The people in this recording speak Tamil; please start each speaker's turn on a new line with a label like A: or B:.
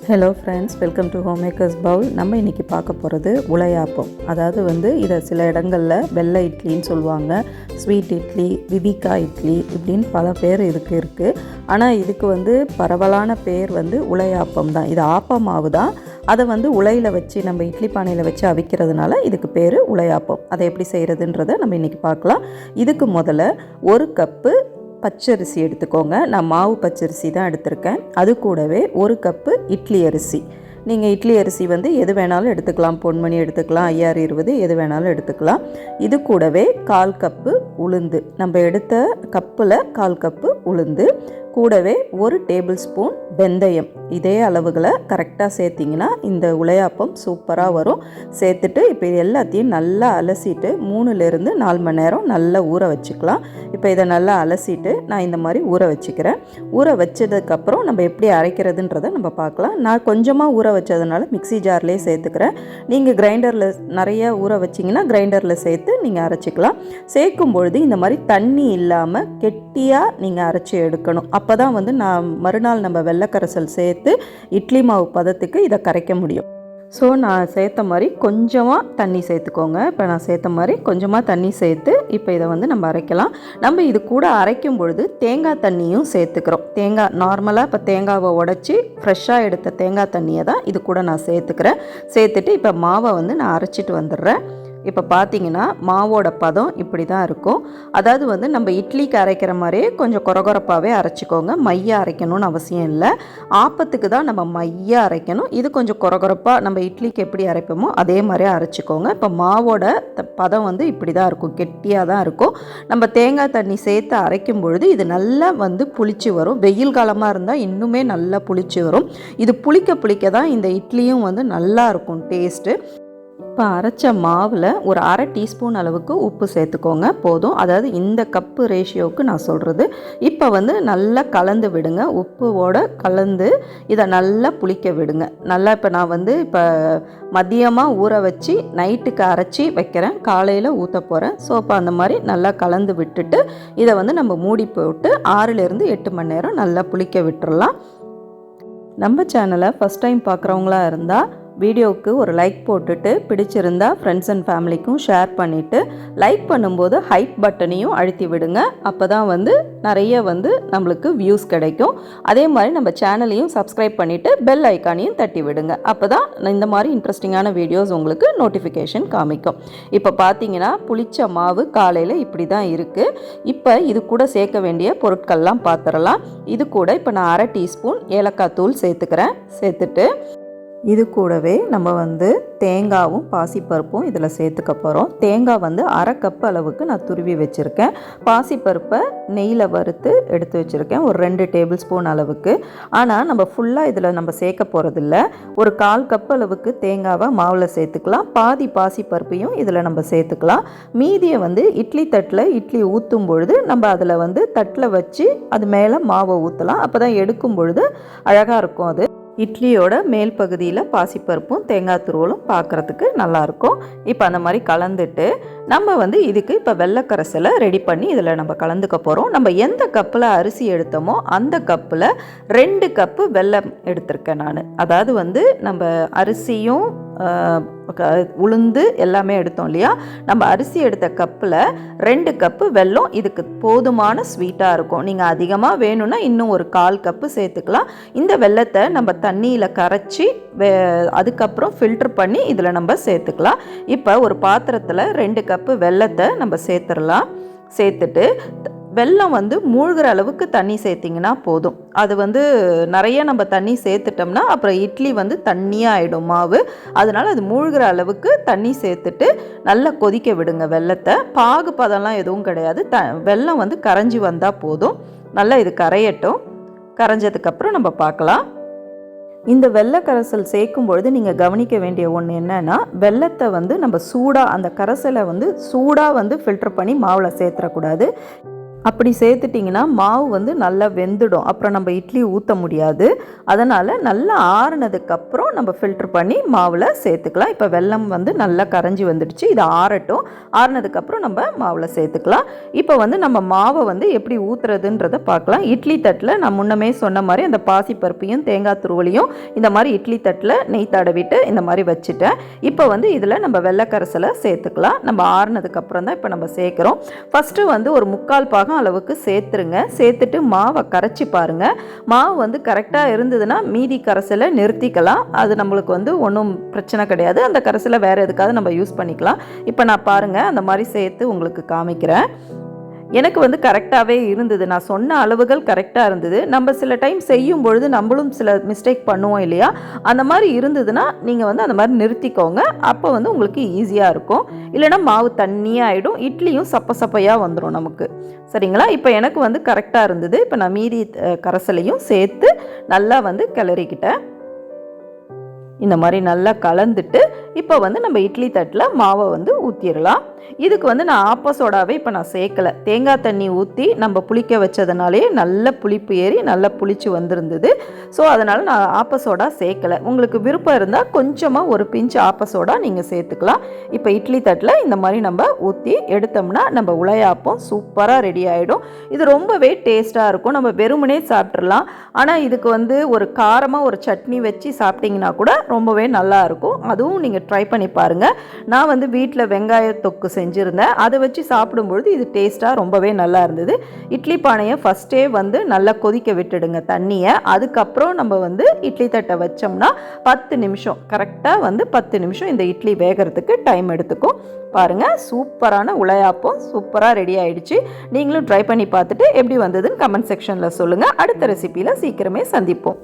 A: Hello friends, welcome to home makers Pavul. நம்ம இன்றைக்கி பார்க்க போகிறது உலையாப்பம். அதாவது இதை சில இடங்களில் வெள்ளை இட்லின்னு சொல்லுவாங்க, ஸ்வீட் இட்லி, விபிகா இட்லி இப்படின்னு பல பேர் இருக்குது. ஆனால் இதுக்கு பரவலான பேர் உலையாப்பம் தான். இது ஆப்பமாவு தான். அதை உலையில் வச்சு நம்ம இட்லி பானையில் வச்சு அவிக்கிறதுனால இதுக்கு பேர் உலையாப்பம். அதை எப்படி செய்கிறதுன்றதை நம்ம இன்றைக்கி பார்க்கலாம். இதுக்கு முதல்ல 1 கப்பு பச்சரிசி எடுத்துக்கோங்க. நான் மாவு பச்சரிசி தான் எடுத்திருக்கேன். அது கூடவே 1 கப்பு இட்லி அரிசி. நீங்கள் இட்லி அரிசி எது வேணாலும் எடுத்துக்கலாம், பொன்மணி எடுத்துக்கலாம், 5020 எது வேணாலும் எடுத்துக்கலாம். இது கூடவே 1/4 கப்பு உளுந்து, நம்ம எடுத்த கப்பில் 1/4 கப்பு உளுந்து, கூடவே 1 டேபிள் ஸ்பூன் வெந்தயம். இதே அளவுகளை கரெக்டாக சேர்த்திங்கன்னா இந்த உலையாப்பம் சூப்பராக வரும். சேர்த்துட்டு இப்போ இது எல்லாத்தையும் நல்லா அலசிட்டு 3லேருந்து 4 மணி நேரம் நல்லா ஊற வச்சுக்கலாம். இப்போ இதை நல்லா அலசிட்டு நான் இந்த மாதிரி ஊற வச்சுக்கிறேன். ஊற வச்சதுக்கப்புறம் நம்ம எப்படி அரைக்கிறதுன்றதை நம்ம பார்க்கலாம். நான் கொஞ்சமாக ஊற வச்சதுனால மிக்ஸி ஜார்லேயே சேர்த்துக்கிறேன். நீங்கள் கிரைண்டரில் நிறைய ஊற வச்சிங்கன்னா கிரைண்டரில் சேர்த்து நீங்கள் அரைச்சிக்கலாம். சேர்க்கும் பொழுது இந்த மாதிரி தண்ணி இல்லாமல் கெட்டியாக நீங்கள் அரைச்சி எடுக்கணும். அப்போ தான் நான் மறுநாள் நம்ம வெள்ளைக்கரைசல் சேர்த்து இட்லி மாவு பதத்துக்கு இதை கரைக்க முடியும். ஸோ நான் சேர்த்த மாதிரி கொஞ்சமாக தண்ணி சேர்த்துக்கோங்க. இப்போ நான் சேர்த்த மாதிரி கொஞ்சமாக தண்ணி சேர்த்து இப்போ இதை நம்ம அரைக்கலாம். நம்ம இது கூட அரைக்கும் பொழுது தேங்காய் தண்ணியும் சேர்த்துக்கிறோம். தேங்காய் நார்மலாக இப்போ தேங்காவை உடச்சி ஃப்ரெஷ்ஷாக எடுத்த தேங்காய் தண்ணியை தான் இது கூட நான் சேர்த்துக்கிறேன். சேர்த்துட்டு இப்போ மாவை நான் அரைச்சிட்டு வந்துடுறேன். இப்போ பார்த்தீங்கன்னா மாவோட பதம் இப்படி தான் இருக்கும். அதாவது நம்ம இட்லிக்கு அரைக்கிற மாதிரியே கொஞ்சம் கொரகொரப்பாகவே அரைச்சிக்கோங்க. மைய அரைக்கணும்னு அவசியம் இல்லை. ஆப்பத்துக்கு தான் நம்ம மைய அரைக்கணும். இது கொஞ்சம் கொரகொரப்பாக நம்ம இட்லிக்கு எப்படி அரைப்போமோ அதே மாதிரியே அரைச்சிக்கோங்க. இப்போ மாவோட பதம் இப்படி தான் இருக்கும், கெட்டியாக தான் இருக்கும். நம்ம தேங்காய் தண்ணி சேர்த்து அரைக்கும் பொழுது இது நல்லா புளிச்சு வரும். வெயில் காலமாக இருந்தால் இன்னுமே நல்லா புளிச்சு வரும். இது புளிக்க புளிக்க தான் இந்த இட்லியும் நல்லா இருக்கும் டேஸ்ட்டு. இப்போ அரைச்ச மாவில் ஒரு 1/2 டீஸ்பூன் அளவுக்கு உப்பு சேர்த்துக்கோங்க, போதும். அதாவது இந்த கப்பு ரேஷியோவுக்கு நான் சொல்கிறது. இப்போ நல்லா கலந்து விடுங்க. உப்புவோட கலந்து இதை நல்லா புளிக்க விடுங்க. நல்லா இப்போ நான் இப்போ மதியமாக ஊற வச்சு நைட்டுக்கு அரைச்சி வைக்கிறேன், காலையில் ஊற்ற போகிறேன். ஸோ இப்போ அந்த மாதிரி நல்லா கலந்து விட்டுட்டு இதை நம்ம மூடி போட்டு 6லேருந்து 8 மணி நேரம் நல்லா புளிக்க விட்டுறலாம். நம்ம சேனலை ஃபஸ்ட் டைம் பார்க்குறவங்களா இருந்தால் வீடியோவுக்கு ஒரு லைக் போட்டுட்டு பிடிச்சிருந்தா ஃப்ரெண்ட்ஸ் அண்ட் ஃபேமிலிக்கும் ஷேர் பண்ணிவிட்டு லைக் பண்ணும்போது ஹைப் பட்டனையும் அழுத்தி விடுங்க. அப்போ தான் நிறைய நம்மளுக்கு வியூஸ் கிடைக்கும். அதே மாதிரி நம்ம சேனலையும் சப்ஸ்கிரைப் பண்ணிவிட்டு பெல் ஐக்கானையும் தட்டி விடுங்க. அப்போ தான் இந்த மாதிரி இன்ட்ரெஸ்டிங்கான வீடியோஸ் உங்களுக்கு நோட்டிஃபிகேஷன் காமிக்கும். இப்போ பார்த்தீங்கன்னா புளிச்ச மாவு காலையில் இப்படி தான் இருக்குது. இப்போ இது கூட சேர்க்க வேண்டிய பொருட்கள்லாம் பார்த்துடலாம். இது கூட இப்போ நான் 1/2 டீஸ்பூன் ஏலக்காய் தூள் சேர்த்துக்கிறேன். சேர்த்துட்டு இது கூடவே நம்ம தேங்காவும் பாசிப்பருப்பும் இதில் சேர்த்துக்க போகிறோம். தேங்காய் 1/2 கப் அளவுக்கு நான் துருவி வச்சுருக்கேன். பாசிப்பருப்பை நெய்யில் வறுத்து எடுத்து வச்சுருக்கேன், ஒரு 2 டேபிள் ஸ்பூன் அளவுக்கு. ஆனால் நம்ம ஃபுல்லாக இதில் நம்ம சேர்க்க போகிறதில்ல. ஒரு 1/4 கப் அளவுக்கு தேங்காவை மாவில் சேர்த்துக்கலாம். பாதி பாசிப்பருப்பையும் இதில் நம்ம சேர்த்துக்கலாம். மீதியை இட்லி தட்டில் இட்லி ஊற்றும் பொழுது நம்ம அதில் தட்டில் வச்சு அது மேலே மாவை ஊற்றலாம். அப்போ தான் எடுக்கும் பொழுது அழகாக இருக்கும். அது இட்லியோட மேல் பகுதியில் பாசிப்பருப்பும் தேங்காய் துருவலும் பார்க்குறதுக்கு நல்லாயிருக்கும். இப்போ அந்த மாதிரி கலந்துட்டு நம்ம இதுக்கு இப்போ வெள்ளைக்கரைசலை ரெடி பண்ணி இதில் நம்ம கலந்துக்க போகிறோம். நம்ம எந்த கப்பில் அரிசி எடுத்தோமோ அந்த கப்பில் 2 கப்பு வெல்லம் எடுத்திருக்கேன் நான். அதாவது நம்ம அரிசியும் உளுந்து எல்லாமே எடுத்தோம் இல்லையா, நம்ம அரிசி எடுத்த கப்பில் 2 கப்பு வெல்லம் இதுக்கு போதுமான ஸ்வீட்டாக இருக்கும். நீங்கள் அதிகமாக வேணும்னா இன்னும் ஒரு 1/4 கப்பு சேர்த்துக்கலாம். இந்த வெல்லத்தை நம்ம தண்ணியில் கரைச்சி அதுக்கப்புறம் ஃபில்டர் பண்ணி இதில் நம்ம சேர்த்துக்கலாம். இப்போ ஒரு பாத்திரத்தில் 2 கப்பு வெல்லத்தை நம்ம சேர்த்துடலாம். சேர்த்துட்டு வெல்லம் மூழ்கிற அளவுக்கு தண்ணி சேர்த்திங்கன்னா போதும். அது நிறைய நம்ம தண்ணி சேர்த்துட்டோம்னா அப்புறம் இட்லி தண்ணியாக ஆகிடும் மாவு. அதனால் அது மூழ்கிற அளவுக்கு தண்ணி சேர்த்துட்டு நல்லா கொதிக்க விடுங்க. வெல்லத்தை பாகு பதம்லாம் எதுவும் கிடையாது. வெல்லம் கரைஞ்சி வந்தால் போதும். நல்லா இது கரையட்டும். கரைஞ்சதுக்கப்புறம் நம்ம பார்க்கலாம். இந்த வெள்ளைக்கரைசல் சேர்க்கும் பொழுது நீங்கள் கவனிக்க வேண்டிய ஒன்று என்னென்னா, வெல்லத்தை நம்ம சூடாக அந்த கரைசலை சூடாக ஃபில்டர் பண்ணி மாவில் சேர்த்துடக்கூடாது. அப்படி சேர்த்துட்டிங்கன்னா மாவு வந்து நல்லா வெந்துடும், அப்புறம் நம்ம இட்லி ஊற்ற முடியாது. அதனால் நல்லா ஆறுனதுக்கப்புறம் நம்ம ஃபில்ட்ரு பண்ணி மாவில் சேர்த்துக்கலாம். இப்போ வெல்லம் வந்து நல்லா கரைஞ்சி வந்துடுச்சு, இது ஆறட்டும். ஆறுனதுக்கப்புறம் நம்ம மாவில் சேர்த்துக்கலாம். இப்போ வந்து நம்ம மாவை வந்து எப்படி ஊற்றுறதுன்றதை பார்க்கலாம். இட்லி தட்டில் நான் முன்னமே சொன்ன மாதிரி அந்த பாசிப்பருப்பையும் தேங்காய் துருவலையும் இந்த மாதிரி இட்லி தட்டில் நெய் தடவிட்டு இந்த மாதிரி வச்சுட்டேன். இப்போ வந்து இதில் நம்ம வெள்ளைக்கரைசலை சேர்த்துக்கலாம். நம்ம ஆறுனதுக்கப்புறம் தான் இப்போ நம்ம சேர்க்குறோம். ஃபஸ்ட்டு வந்து ஒரு 3/4 பாகம் அளவுக்கு சேர்த்துருங்க. சேர்த்துட்டு மாவை கரைச்சி பாருங்கள். மாவு வந்து கரெக்டாக இருந்ததுன்னா மீதி கரைசலை நிறுத்திக்கலாம். அது நம்மளுக்கு வந்து ஒன்றும் பிரச்சனை கிடையாது. அந்த கரைசலை வேறு எதுக்காவது நம்ம யூஸ் பண்ணிக்கலாம். இப்போ நான் பாருங்கள் அந்த மாதிரி சேர்த்து உங்களுக்கு காமிக்கிறேன். எனக்கு வந்து கரெக்டாகவே இருந்தது. நான் சொன்ன அளவுகள் கரெக்டாக இருந்தது. நம்ம சில டைம் செய்யும் பொழுது நம்மளும் சில மிஸ்டேக் பண்ணுவோம் இல்லையா? அந்த மாதிரி இருந்ததுன்னா நீங்கள் வந்து அந்த மாதிரி நிறுத்திக்கோங்க. அப்போ வந்து உங்களுக்கு ஈஸியாக இருக்கும். இல்லைனா மாவு தண்ணியாக ஆகிடும், இட்லியும் சப்பையாக வந்துடும் நமக்கு. சரிங்களா? இப்போ எனக்கு வந்து கரெக்டாக இருந்தது. இப்போ நான் மீதி கரைசலையும் சேர்த்து நல்லா வந்து கிளறிக்கிட்டேன். இந்த மாதிரி நல்லா கலந்துட்டு இப்போ வந்து நம்ம இட்லி தட்டில் மாவை வந்து ஊற்றிடலாம். இதுக்கு வந்து நான் ஆப்ப சோடாவே இப்போ நான் சேர்க்கலை. தேங்காய் தண்ணி ஊற்றி நம்ம புளிக்க வச்சதுனாலே நல்ல புளிப்பு ஏறி நல்லா புளிச்சு வந்திருந்தது. ஸோ அதனால் நான் ஆப்ப சோடா சேர்க்கலை. உங்களுக்கு விருப்பம் இருந்தால் கொஞ்சமாக ஒரு பிஞ்ச் ஆப்ப சோடா நீங்கள் சேர்த்துக்கலாம். இப்போ இட்லி தட்டில் இந்த மாதிரி நம்ம ஊற்றி எடுத்தோம்னா நம்ம உலையாப்பம் சூப்பராக ரெடி ஆகிடும். இது ரொம்பவே டேஸ்ட்டாக இருக்கும். நம்ம வெறுமனே சாப்பிட்றலாம். ஆனால் இதுக்கு வந்து ஒரு காரமாக ஒரு சட்னி வச்சு சாப்பிட்டிங்கன்னா கூட ரொம்பவே நல்லா இருக்கும். அதுவும் நீங்கள் ட்ரை பண்ணி பாருங்கள். நான் வந்து வீட்டில் வெங்காய தொக்கு செஞ்சுருந்தேன். அதை வச்சு சாப்பிடும்பொழுது இது டேஸ்ட்டாக ரொம்பவே நல்லா இருந்தது. இட்லி பானையை ஃபஸ்ட்டே வந்து நல்லா கொதிக்க விட்டுடுங்க தண்ணியை. அதுக்கப்புறம் நம்ம வந்து இட்லி தட்டை வச்சோம்னா 10 நிமிஷம் கரெக்டாக வந்து 10 நிமிஷம் இந்த இட்லி வேகிறதுக்கு டைம் எடுத்துக்கும். பாருங்கள், சூப்பரான உலையாப்பம் சூப்பராக ரெடி ஆகிடுச்சு. நீங்களும் ட்ரை பண்ணி பார்த்துட்டு எப்படி வந்ததுன்னு கமெண்ட் செக்ஷனில் சொல்லுங்கள். அடுத்த ரெசிபியில் சீக்கிரமே சந்திப்போம்.